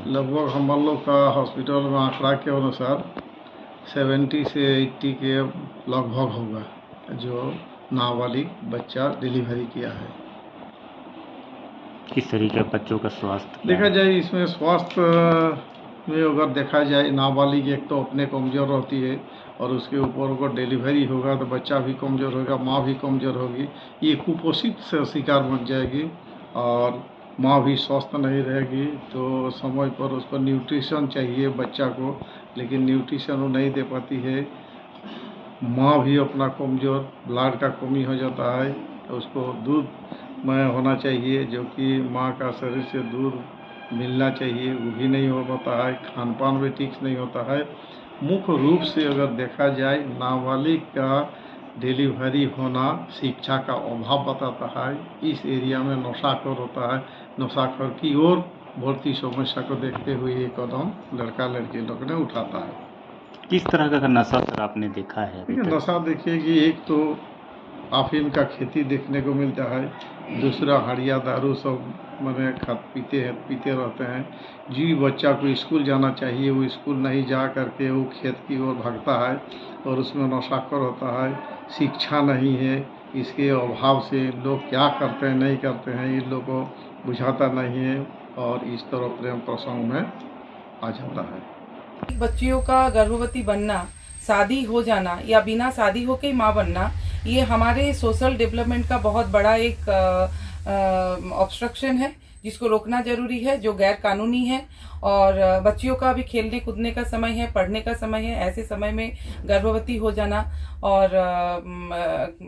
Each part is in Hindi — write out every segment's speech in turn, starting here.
लगभग हम लोग का हॉस्पिटल में आंकड़ा के अनुसार 70 से 80 के लगभग होगा जो नाबालिग बच्चा डिलीवरी किया है। किस तरीके बच्चों का स्वास्थ्य क्या देखा है? जाए इसमें स्वास्थ्य में अगर देखा जाए, नाबालिग एक तो अपने कमज़ोर होती है और उसके ऊपर अगर डिलीवरी होगा तो बच्चा भी कमज़ोर होगा, माँ भी कमज़ोर होगी, ये कुपोषित से शिकार बन जाएगी और माँ भी स्वस्थ नहीं रहेगी। तो समय पर उसको न्यूट्रिशन चाहिए बच्चा को, लेकिन न्यूट्रिशन वो नहीं दे पाती है। माँ भी अपना कमज़ोर, ब्लड का कमी हो जाता है, तो उसको दूध में होना चाहिए, जो कि माँ का शरीर से दूध मिलना चाहिए, वो भी नहीं हो पाता है। खान पान भी ठीक नहीं होता है। मुख्य रूप से अगर देखा जाए, नाबालिग का डिलीवरी होना शिक्षा का अभाव बताता है। इस एरिया में नशाखोर होता है, नशाखोर की ओर बढ़ती समस्या को देखते हुए ये कदम लड़का लड़की लोग ने उठाता है। किस तरह का नशा सर आपने देखा है अभी देखिए, तक? नशा देखिए कि एक तो अफीम का खेती देखने को मिलता है, दूसरा हड़िया दारू सब मैंने पीते रहते हैं। जी बच्चा को स्कूल जाना चाहिए, वो स्कूल नहीं जा करके वो खेत की ओर भागता है और उसमें नशाखोर होता है। शिक्षा नहीं है, इसके अभाव से लोग क्या करते हैं नहीं करते हैं इन लोग को बुझाता नहीं है और इस तरह प्रेम प्रसंग में आ जाता है। बच्चियों का गर्भवती बनना, शादी हो जाना या बिना शादी होके माँ बनना, ये हमारे सोशल डेवलपमेंट का बहुत बड़ा एक ऑब्स्ट्रक्शन है जिसको रोकना जरूरी है, जो गैर कानूनी है। और बच्चियों का भी खेलने कूदने का समय है, पढ़ने का समय है। ऐसे समय में गर्भवती हो जाना और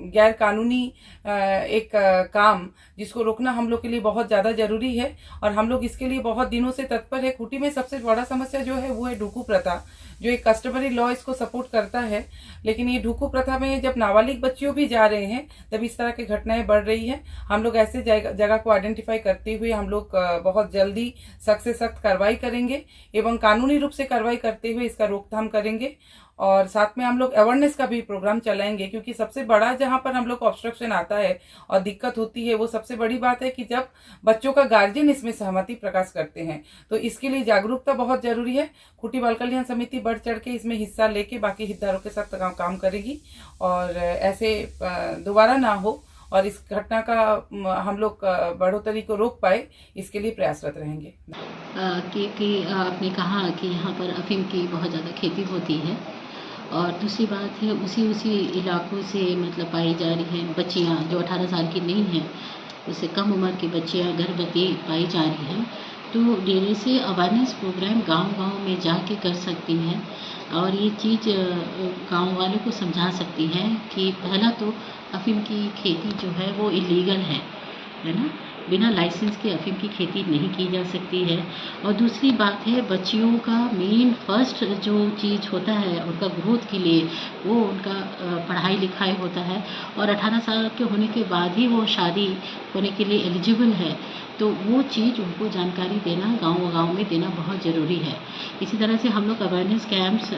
गैर कानूनी एक काम, जिसको रोकना हम लोग के लिए बहुत ज़्यादा जरूरी है। और हम लोग इसके लिए बहुत दिनों से तत्पर है। खूंटी में सबसे बड़ा समस्या जो है वो है ढुकू प्रथा, जो एक कस्टमरी लॉ इसको सपोर्ट करता है। लेकिन ये ढुकू प्रथा में जब नाबालिग बच्चियों भी जा रहे हैं तब इस तरह की घटनाएं बढ़ रही हैं। हम लोग ऐसे जगह को आइडेंटिफाई करते हुए हम लोग बहुत जल्दी सख्त से सख्त कार्रवाई करेंगे एवं कानूनी रूप से कार्रवाई करते हुए इसका रोकथाम करेंगे। और साथ में हम लोग अवेयरनेस का भी प्रोग्राम चलाएंगे, क्योंकि सबसे बड़ा जहां पर हम लोग को ऑब्स्ट्रक्शन आता है और दिक्कत होती है, वो सबसे बड़ी बात है कि जब बच्चों का गार्जियन इसमें सहमति प्रकाश करते हैं। तो इसके लिए जागरूकता बहुत जरूरी है। खूंटी बाल कल्याण समिति बढ़ चढ़ के इसमें हिस्सा लेके बाकी हितधारकों के साथ काम करेगी और ऐसे दोबारा ना हो और इस घटना का हम लोग बढ़ोतरी को रोक पाए, इसके लिए प्रयासरत रहेंगे। कि आपने कहा कि यहाँ पर अफीम की बहुत ज़्यादा खेती होती है और दूसरी बात है उसी इलाकों से मतलब पाई जा रही हैं बच्चियाँ जो 18 साल की नहीं हैं, उससे कम उम्र की बच्चियाँ गर्भवती पाई जा रही हैं। तो डेरे से अवेयरनेस प्रोग्राम गांव-गांव में जाके कर सकती हैं और ये चीज़ गांव वालों को समझा सकती हैं कि पहला तो अफीम की खेती जो है वो इलीगल है ना, बिना लाइसेंस के अफीम की खेती नहीं की जा सकती है। और दूसरी बात है बच्चियों का मेन फर्स्ट जो चीज़ होता है उनका ग्रोथ के लिए वो उनका पढ़ाई लिखाई होता है और 18 साल के होने के बाद ही वो शादी होने के लिए एलिजिबल है। तो वो चीज़ उनको जानकारी देना गाँव-गाँव में देना बहुत ज़रूरी है। इसी तरह से हम लोग awareness camps,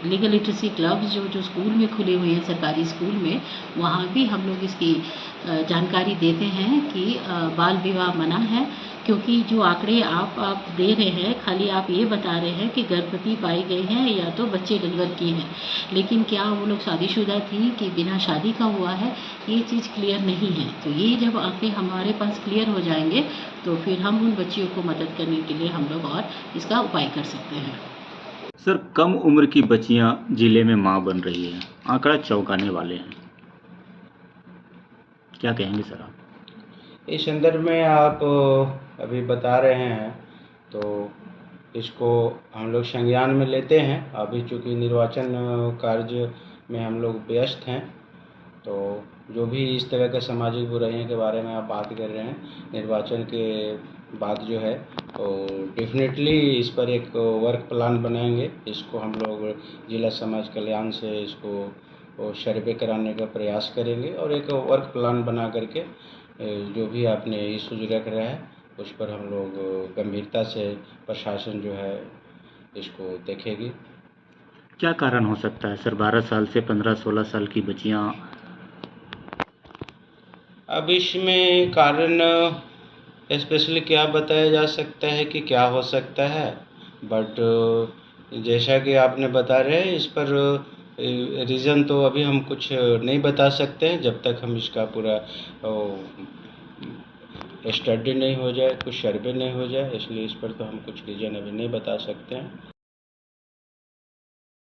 legal literacy clubs जो स्कूल में खुले हुए हैं सरकारी स्कूल में, वहाँ भी हम लोग इसकी जानकारी देते हैं कि बाल विवाह मना है। क्योंकि जो आंकड़े आप दे रहे हैं, खाली आप ये बता रहे हैं कि गर्भवती पाई गई हैं या तो बच्चे डिलीवर किए हैं, लेकिन क्या वो लोग शादीशुदा थी कि बिना शादी का हुआ है, ये चीज़ क्लियर नहीं है। तो ये जब आंकड़े हमारे पास क्लियर हो जाएंगे तो फिर हम उन बच्चियों को मदद करने के लिए हम लोग और इसका उपाय कर सकते हैं। सर, कम उम्र की बच्चियां जिले में मां बन रही हैं, आंकड़ा चौंकाने वाले हैं, क्या कहेंगे सर आप? इस संदर्भ में आप अभी बता रहे हैं तो इसको हम लोग संज्ञान में लेते हैं। अभी चूँकि निर्वाचन कार्य में हम लोग व्यस्त हैं, तो जो भी इस तरह के सामाजिक बुराइयों के बारे में आप बात कर रहे हैं, निर्वाचन के बाद जो है तो डेफिनेटली इस पर एक वर्क प्लान बनाएंगे। इसको हम लोग जिला समाज कल्याण से इसको सर्वे कराने का प्रयास करेंगे और एक वर्क प्लान बना करके जो भी आपने इशूज रख रहा है उस पर हम लोग गंभीरता से प्रशासन जो है इसको देखेगी। क्या कारण हो सकता है सर, 12 साल से 15-16 साल की बच्चियां? अब इसमें कारण स्पेशली क्या बताया जा सकता है कि क्या हो सकता है, बट जैसा कि आपने बता रहे हैं, इस पर रीज़न तो अभी हम कुछ नहीं बता सकते हैं जब तक हम इसका पूरा स्टडी नहीं हो जाए, कुछ सर्वे नहीं हो जाए, इसलिए इस पर तो हम कुछ रीज़न अभी नहीं बता सकते हैं।